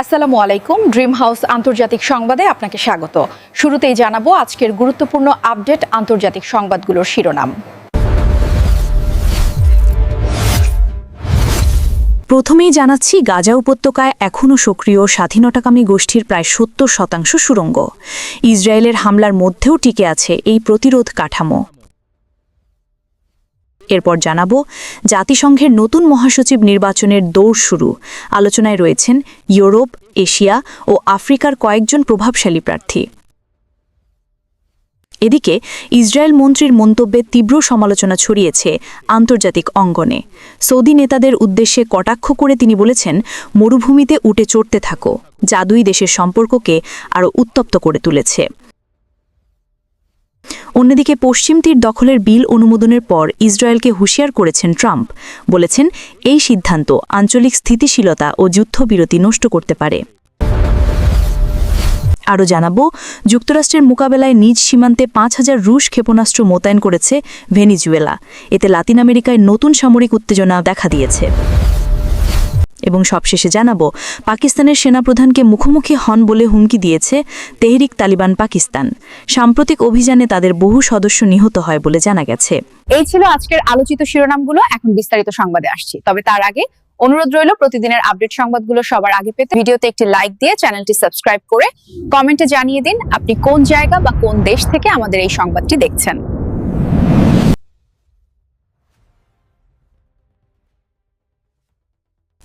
আসসালামু আলাইকুম। Dream house আন্তর্জাতিক সংবাদে আপনাকে স্বাগত। শুরুতেই জানাবো আজকের গুরুত্বপূর্ণ আপডেট আন্তর্জাতিক সংবাদগুলোর শিরোনাম। প্রথমেই জানাচ্ছি, গাজা উপত্যকায় এখনও সক্রিয় স্বাধীনতাকামী গোষ্ঠীর প্রায় ৭০% সুড়ঙ্গ। ইসরায়েলের হামলার মধ্যেও টিকে আছে এই প্রতিরোধ কাঠামো। এরপর জানাবো, জাতিসংঘের নতুন মহাসচিব নির্বাচনের দৌড় শুরু। আলোচনায় রয়েছেন ইউরোপ, এশিয়া ও আফ্রিকার কয়েকজন প্রভাবশালী প্রার্থী। এদিকে ইসরায়েল মন্ত্রীর মন্তব্যে তীব্র সমালোচনা ছড়িয়েছে আন্তর্জাতিক অঙ্গনে। সৌদি নেতাদের উদ্দেশ্যে কটাক্ষ করে তিনি বলেছেন, মরুভূমিতে উঠে চড়তে থাকো, যা দুই দেশের সম্পর্ককে আরও উত্তপ্ত করে তুলেছে। অন্যদিকে পশ্চিম তীর দখলের বিল অনুমোদনের পর ইসরায়েলকে হুঁশিয়ার করেছেন ট্রাম্প। বলেছেন, এই সিদ্ধান্ত আঞ্চলিক স্থিতিশীলতা ও যুদ্ধবিরতি নষ্ট করতে পারে। আরও জানাবো, যুক্তরাষ্ট্রের মোকাবেলায় নিজ সীমান্তে ৫,০০০ রুশ ক্ষেপণাস্ত্র মোতায়েন করেছে ভেনিজুয়েলা। এতে লাতিন আমেরিকায় নতুন সামরিক উত্তেজনা দেখা দিয়েছে। এবং সবশেষে জানাবো, পাকিস্তানের সেনাপ্রধানকে মুখোমুখি হন বলে হুমকি দিয়েছে তেহরিক তালিবান পাকিস্তান। সাম্প্রতিক অভিযানে তাদের বহু সদস্য নিহত হয় বলে জানা গেছে। এই ছিল আজকের আলোচিত শিরোনামগুলো। এখন বিস্তারিত সংবাদে আসছি। তবে তার আগে অনুরোধ রইল, প্রতিদিনের আপডেট সংবাদগুলো সবার আগে পেতে ভিডিওতে একটি লাইক দিয়ে চ্যানেলটি সাবস্ক্রাইব করে কমেন্টে জানিয়ে দিন আপনি কোন জায়গা বা কোন দেশ থেকে আমাদের এই সংবাদটি দেখছেন।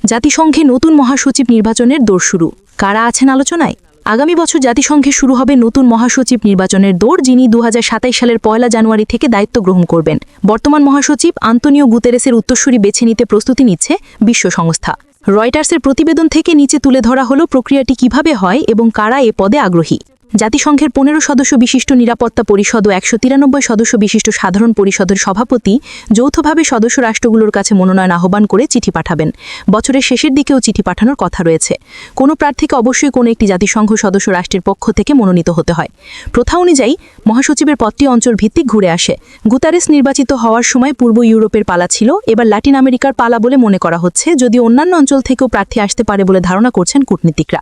জাতিসংঘে নতুন মহাসচিব নির্বাচনের দৌড় শুরু। কারা আছেন আলোচনায়? আগামী বছর জাতিসংঘে শুরু হবে নতুন মহাসচিব নির্বাচনের দৌড়, যিনি ২০২৭ সালের ১ জানুয়ারি থেকে দায়িত্ব গ্রহণ করবেন। বর্তমান মহাসচিব আন্তোনিও গুতেরেসের উত্তরসূরি বেছে নিতে প্রস্তুতি নিচ্ছে বিশ্ব সংস্থা। রয়টার্সের প্রতিবেদন থেকে নিচে তুলে ধরা হলো প্রক্রিয়াটি কিভাবে হয় এবং কারা এ পদে আগ্রহী। জাতিসংঘের ১৫ সদস্য বিশিষ্ট নিরাপত্তা পরিষদ ও ১৯৩ সদস্য বিশিষ্ট সাধারণ পরিষদের সভাপতি যৌথভাবে সদস্য রাষ্ট্রগুলোর কাছে মনোনয়ন আহ্বান করে চিঠি পাঠাবেন। বছরের শেষের দিকেও চিঠি পাঠানোর কথা রয়েছে। কোনো প্রার্থীকে অবশ্যই কোনো একটি জাতিসংঘ সদস্য রাষ্ট্রের পক্ষ থেকে মনোনীত হতে হয়। প্রথা অনুযায়ী মহাসচিবের পদটি অঞ্চল ভিত্তিক ঘুরে আসে। গুতারেস নির্বাচিত হওয়ার সময় পূর্ব ইউরোপের পালা ছিল, এবার লাতিন আমেরিকার পালা বলে মনে করা হচ্ছে, যদিও অন্যান্য অঞ্চল থেকেও প্রার্থী আসতে পারে বলে ধারণা করছেন কূটনীতিকরা।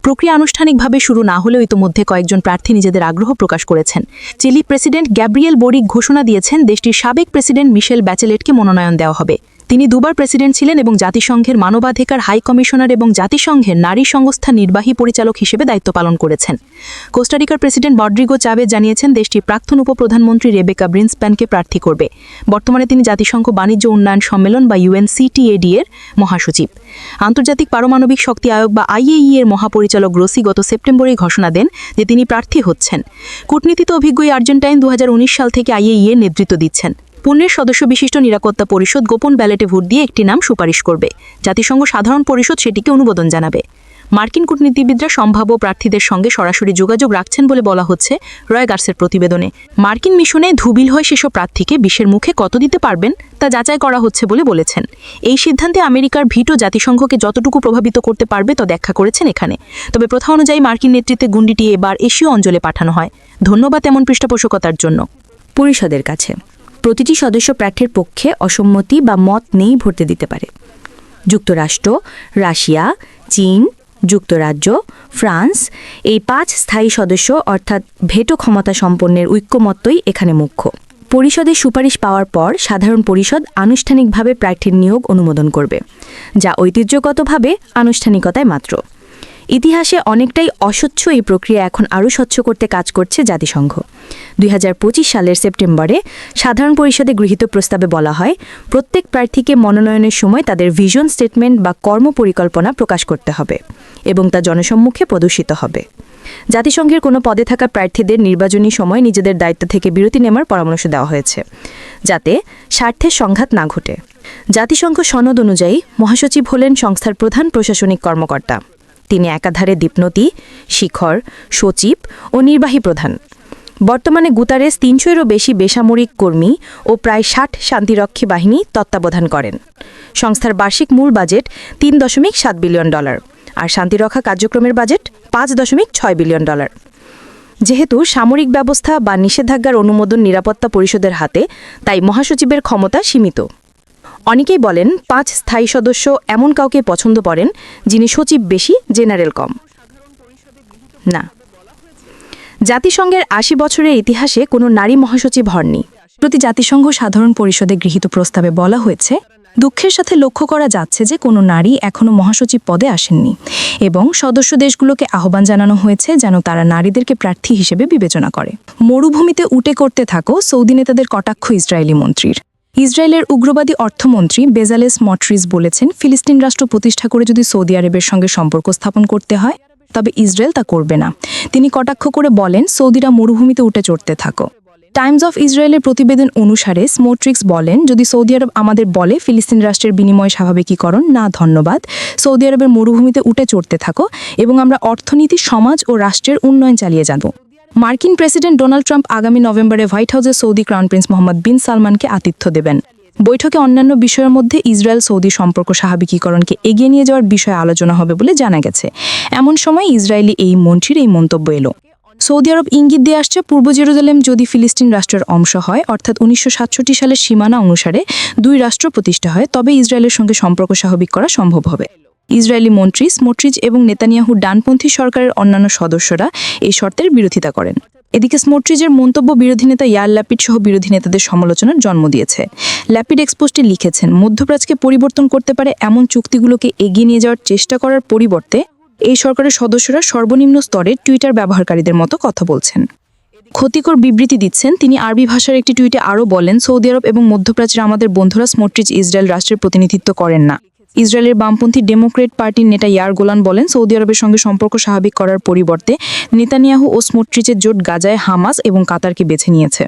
প্রক্রিয়া আনুষ্ঠানিকভাবে শুরু না হলেও ইতোমধ্যে কয়েকজন প্রার্থী নিজেদের আগ্রহ প্রকাশ করেছেন। চিলি প্রেসিডেন্ট গ্যাব্রিয়েল বোরিক ঘোষণা দিয়েছেন, দেশটির সাবেক প্রেসিডেন্ট মিশেল ব্যাচেলেটকে মনোনয়ন দেওয়া হবে। তিনি দুবার প্রেসিডেন্ট ছিলেন এবং জাতিসংঘের মানবাধিকার হাই কমিশনার এবং জাতিসংঘের নারী সংস্থা নির্বাহী পরিচালক হিসেবে দায়িত্ব পালন করেছেন। কোস্টারিকার প্রেসিডেন্ট রদ্রিগো চাভেজ জানিয়েছেন, দেশটির প্রাক্তন উপপ্রধানমন্ত্রী রেবেকা ব্রিন্সপ্যানকে প্রার্থী করবে। বর্তমানে তিনি জাতিসংঘ বাণিজ্য উন্নয়ন সম্মেলন বা UNCTAD এর মহাসচিব। আন্তর্জাতিক পারমাণবিক শক্তি আয়োগ বা IAEA এর মহাপরিচালক গ্রোসি গত সেপ্টেম্বরে ঘোষণা দেন যে তিনি প্রার্থী হচ্ছেন। কূটনীতিতে অভিজ্ঞ আর্জেন্টাইন 2019 সাল থেকে IAEA নেতৃত্ব দিচ্ছেন। 15 সদস্য বিশিষ্ট নিরাপত্তা পরিষদ গোপন ব্যালটে ভোট দিয়ে একটি নাম সুপারিশ করবে। জাতিসংঘ সাধারণ পরিষদ সেটিকে অনুমোদন জানাবে। মার্কিন কূটনীতিবিদরা সম্ভাব্য প্রার্থীদের সঙ্গে সরাসরি যোগাযোগ রাখছেন বলে বলা হচ্ছে রয়টার্সের প্রতিবেদনে। মার্কিন মিশনে ধুবিল হয় সেসব প্রার্থীকে বিশ্বের মুখে কত দিতে পারবেন তা যাচাই করা হচ্ছে বলে বলেছেন। এই সিদ্ধান্তে আমেরিকার ভিটো জাতিসংঘকে যতটুকু প্রভাবিত করতে পারবে তা ব্যাখ্যা করেছেন এখানে। তবে প্রথা অনুযায়ী মার্কিন নেতৃত্বে গুন্ডিটি এবার এশীয় অঞ্চলে পাঠানো হয়। ধন্যবাদ এমন পৃষ্ঠপোষকতার জন্য। পরিষদের কাছে প্রতিটি সদস্য প্রার্থীর পক্ষে অসম্মতি বা মত নেই ভোটে দিতে পারে। যুক্তরাষ্ট্র, রাশিয়া, চীন, যুক্তরাজ্য, ফ্রান্স এই 5 স্থায়ী সদস্য অর্থাৎ ভেটো ক্ষমতা সম্পন্নের ঐক্যমত্যই এখানে মুখ্য। পরিষদের সুপারিশ পাওয়ার পর সাধারণ পরিষদ আনুষ্ঠানিকভাবে প্রার্থীর নিয়োগ অনুমোদন করবে, যা ঐতিহ্যগতভাবে আনুষ্ঠানিকতায় মাত্র। ইতিহাসে অনেকটাই অস্বচ্ছ এই প্রক্রিয়া এখন আরও স্বচ্ছ করতে কাজ করছে জাতিসংঘ। 2025 সালের সেপ্টেম্বরে সাধারণ পরিষদে গৃহীত প্রস্তাবে বলা হয়, প্রত্যেক প্রার্থীকে মনোনয়নের সময় তাদের ভিশন স্টেটমেন্ট বা কর্মপরিকল্পনা প্রকাশ করতে হবে এবং তা জনসম্মুখে প্রদর্শিত হবে। জাতিসংঘের কোনো পদে থাকা প্রার্থীদের নির্বাচনী সময় নিজেদের দায়িত্ব থেকে বিরতি নেওয়ার পরামর্শ দেওয়া হয়েছে, যাতে স্বার্থের সংঘাত না ঘটে। জাতিসংঘ সনদ অনুযায়ী মহাসচিব হলেন সংস্থার প্রধান প্রশাসনিক কর্মকর্তা। তিনি একাধারে দীপনতি, শিখর, সচিব ও নির্বাহী প্রধান। বর্তমানে গুতারেস 300-এরও বেশি বেসামরিক কর্মী ও প্রায় 60 শান্তিরক্ষী বাহিনী তত্ত্বাবধান করেন। সংস্থার বার্ষিক মূল বাজেট $3.7 বিলিয়ন আর শান্তিরক্ষা কার্যক্রমের বাজেট $5.6 বিলিয়ন। যেহেতু সামরিক ব্যবস্থা বা নিষেধাজ্ঞার অনুমোদন নিরাপত্তা পরিষদের হাতে, তাই মহাসচিবের ক্ষমতা সীমিত। অনেকেই বলেন 5 স্থায়ী সদস্য এমন কাউকে পছন্দ করেন যিনি সচিব বেশি জেনারেল কম। না, জাতিসংঘের 80 বছরের ইতিহাসে কোনো নারী মহাসচিব হননি। প্রতি জাতিসংঘ সাধারণ পরিষদে গৃহীত প্রস্তাবে বলা হয়েছে, দুঃখের সাথে লক্ষ্য করা যাচ্ছে যে কোনো নারী এখনও মহাসচিব পদে আসেননি এবং সদস্য দেশগুলোকে আহ্বান জানানো হয়েছে যেন তারা নারীদেরকে প্রার্থী হিসেবে বিবেচনা করে। মরুভূমিতে উটে করতে থাকো সৌদি নেতাদের কটাক্ষ ইসরায়েলি মন্ত্রীর। ইসরায়েলের উগ্রবাদী অর্থমন্ত্রী বেজালেস মট্রিস বলেছেন, ফিলিস্তিন রাষ্ট্র প্রতিষ্ঠা করে যদি সৌদি আরবের সঙ্গে সম্পর্ক স্থাপন করতে হয় তবে ইসরায়েল তা করবে না। তিনি কটাক্ষ করে বলেন, সৌদিরা মরুভূমিতে উঠে চড়তে থাকো। টাইমস অফ ইসরায়েলের প্রতিবেদন অনুসারে স্মোট্রিক্স বলেন, যদি সৌদি আরব আমাদের বলে ফিলিস্তিন রাষ্ট্রের বিনিময় স্বাভাবিকীকরণ, না ধন্যবাদ। সৌদি আরবের মরুভূমিতে উঠে চড়তে থাকো এবং আমরা অর্থনীতি, সমাজ ও রাষ্ট্রের উন্নয়ন চালিয়ে যাব। মার্কিন প্রেসিডেন্ট ডোনাল্ড ট্রাম্প আগামী নভেম্বরে হোয়াইট হাউসে সৌদি ক্রাউন প্রিন্স মোহাম্মদ বিন সালমানকে আতিথ্য দেবেন। বৈঠকে অন্যান্য বিষয়ের মধ্যে ইসরায়েল সৌদি সম্পর্ক স্বাভাবিকীকরণকে এগিয়ে নিয়ে যাওয়ার বিষয়ে আলোচনা হবে বলে জানা গেছে। এমন সময় ইসরায়েলি এই মন্ত্রীর এই মন্তব্য এলো। সৌদি আরব ইঙ্গিত দিয়ে আসছে, পূর্ব জেরুজালেম যদি ফিলিস্তিন রাষ্ট্রের অংশ হয়, অর্থাৎ 1967 সালের সীমানা অনুসারে 2 রাষ্ট্র প্রতিষ্ঠা হয়, তবে ইসরায়েলের সঙ্গে সম্পর্ক স্বাভাবিক করা সম্ভব হবে। ইসরায়েলি মন্ত্রী স্মোট্রিচ এবং নেতানিয়াহুর ডানপন্থী সরকারের অন্যান্য সদস্যরা এই শর্তের বিরোধিতা করেন। এদিকে স্মোট্রিচের মন্তব্য বিরোধী নেতা ইয়ার ল্যাপিড সহ বিরোধী নেতাদের সমালোচনার জন্ম দিয়েছে। ল্যাপিড এক্সপোস্টে লিখেছেন, মধ্যপ্রাচ্যকে পরিবর্তন করতে পারে এমন চুক্তিগুলোকে এগিয়ে নিয়ে যাওয়ার চেষ্টা করার পরিবর্তে এই সরকারের সদস্যরা সর্বনিম্ন স্তরে টুইটার ব্যবহারকারীদের মতো কথা বলছেন, ক্ষতিকর বিবৃতি দিচ্ছেন। তিনি আরবি ভাষার একটি টুইটে আরও বলেন, সৌদি আরব এবং মধ্যপ্রাচ্যের আমাদের বন্ধুরা স্মোট্রিচ ইসরায়েল রাষ্ট্রের প্রতিনিধিত্ব করেন না। ইসরায়েলের বামপন্থী ডেমোক্রেট পার্টির নেতা ইয়ার গোলান বলেন, সৌদি আরবের সঙ্গে সম্পর্ক স্বাভাবিক করার পরিবর্তে নেতানিয়াহু ও স্মোট্রিচের জোট গাজায় হামাস এবং কাতারকে বেছে নিয়েছে।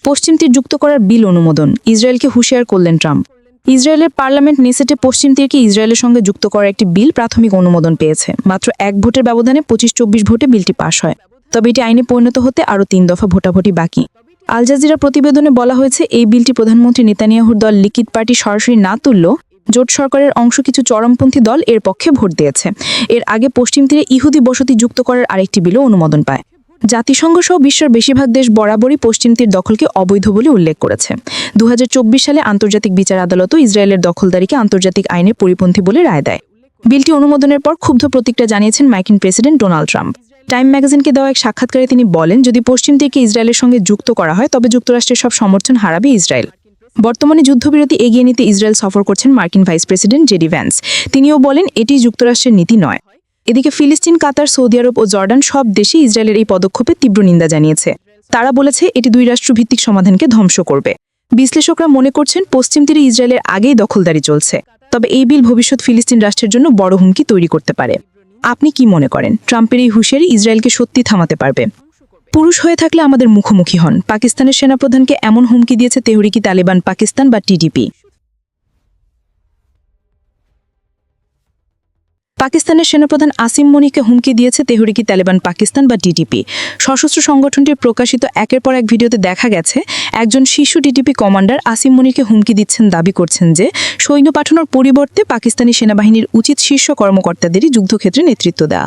পশ্চিম তীর যুক্ত করার বিল অনুমোদন, ইসরায়েলকে হুঁশিয়ার করলেন ট্রাম্প। ইসরায়েলের পার্লামেন্ট নেসেটে পশ্চিম তীরকে ইসরায়েলের সঙ্গে যুক্ত করার একটি বিল প্রাথমিক অনুমোদন পেয়েছে। মাত্র 1 ভোটের ব্যবধানে 25-24 ভোটে বিলটি পাশ হয়। তবে এটি আইনে পরিণত হতে আরও 3 দফা ভোটাভুটি বাকি। আল জাজিরা প্রতিবেদনে বলা হয়েছে, এই বিলটি প্রধানমন্ত্রী নেতানিয়াহুর দল লিকুদ পার্টি সরাসরি না তুললেও জোট সরকারের অংশ কিছু চরমপন্থী দল এর পক্ষে ভোট দিয়েছে। এর আগে পশ্চিম তীরে ইহুদি বসতি যুক্ত করার আরেকটি বিলও অনুমোদন পায়। জাতিসংঘ সহ বিশ্বের বেশিরভাগ দেশ বরাবরই পশ্চিম তীর দখলকে অবৈধ বলে উল্লেখ করেছে। 2024 সালে আন্তর্জাতিক বিচার আদালতও ইসরায়েলের দখলদারিকে আন্তর্জাতিক আইনের পরিপন্থী বলে রায় দেয়। বিলটি অনুমোদনের পর ক্ষুব্ধ প্রতিক্রিয়া জানিয়েছেন মার্কিন প্রেসিডেন্ট ডোনাল্ড ট্রাম্প। টাইম ম্যাগাজিনকে দেওয়া এক সাক্ষাৎকারে তিনি বলেন, যদি পশ্চিম তীরকে ইসরায়েলের সঙ্গে যুক্ত করা হয় তবে যুক্তরাষ্ট্রের সব সমর্থন হারাবে ইসরায়েল। বর্তমানে যুদ্ধবিরতি এগিয়ে নিতে ইসরায়েল সফর করছেন মার্কিন ভাইস প্রেসিডেন্ট জেডি ভ্যান্স। তিনিও বলেন, এটি যুক্তরাষ্ট্রের নীতি নয়। এদিকে ফিলিস্তিন, কাতার, সৌদি আরব ও জর্ডান সব দেশই ইসরায়েলের এই পদক্ষেপে তীব্র নিন্দা জানিয়েছে। তারা বলেছে, এটি 2 রাষ্ট্রভিত্তিক সমাধানকে ধ্বংস করবে। বিশ্লেষকরা মনে করছেন, পশ্চিম তীরে ইসরায়েলের আগেই দখলদারি চলছে। তবে এই বিল ভবিষ্যৎ ফিলিস্তিন রাষ্ট্রের জন্য বড় হুমকি তৈরি করতে পারে। আপনি কি মনে করেন, ট্রাম্পের এই হুঁশিয়ারি ইসরায়েলকে সত্যি থামাতে পারবে? পুরুষ হয়ে থাকলে আমাদের মুখোমুখি হন, পাকিস্তানের সেনাপ্রধানকে এমন হুমকি দিয়েছে তেহরিকি তালেবান পাকিস্তান বা টিডিপি। পাকিস্তানের সেনাপ্রধান আসিম মনিকে হুমকি দিয়েছে তেহরিকি তালেবান পাকিস্তান বা টিটিপি। সশস্ত্র সংগঠনটির প্রকাশিত একের পর এক ভিডিওতে দেখা গেছে, একজন শীর্ষ টিটিপি কমান্ডার আসিম মনিকে হুমকি দিচ্ছেন, দাবি করছেন যে সৈন্য পাঠানোর পরিবর্তে পাকিস্তানি সেনাবাহিনীর উচিত শীর্ষ কর্মকর্তাদেরই যুদ্ধক্ষেত্রে নেতৃত্ব দেওয়া।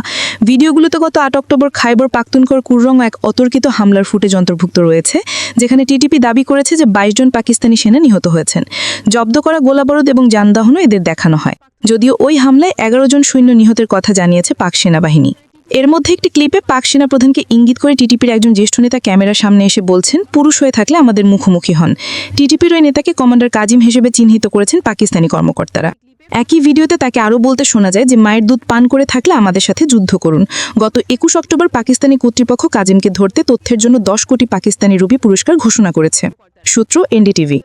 ভিডিওগুলোতে গত 8 অক্টোবর খাইবর পাখতুনখোয়ার কুররং এক অতর্কিত হামলার ফুটেজ অন্তর্ভুক্ত রয়েছে, যেখানে টিটিপি দাবি করেছে যে 22 জন পাকিস্তানি সেনা নিহত হয়েছেন। জব্দ করা গোলাবারুদ এবং যানবাহনও এদের দেখানো হয়। যদিও ওই হামলায় 11 জন সৈন্য নিহতের কথা জানিয়েছে পাক সেনাবাহিনী। এর মধ্যে একটি ক্লিপে পাক সেনাপ্রধানকে ইঙ্গিত করে টিটিপির একজন জ্যেষ্ঠ নেতা ক্যামেরার সামনে এসে বলছেন, পুরুষ হয়ে থাকলে আমাদের মুখোমুখি হন। টিটিপির ওই নেতাকে কমান্ডার কাজিম হিসেবে চিহ্নিত করেছেন পাকিস্তানি কর্মকর্তারা। একই ভিডিওতে তাকে আরও বলতে শোনা যায় যে মায়ের দুধ পান করে থাকলে আমাদের সাথে যুদ্ধ করুন। গত 21 অক্টোবর পাকিস্তানি কর্তৃপক্ষ কাজিমকে ধরতে তথ্যের জন্য 10 কোটি পাকিস্তানি রুপি পুরস্কার ঘোষণা করেছে। সূত্র এনডিটিভি।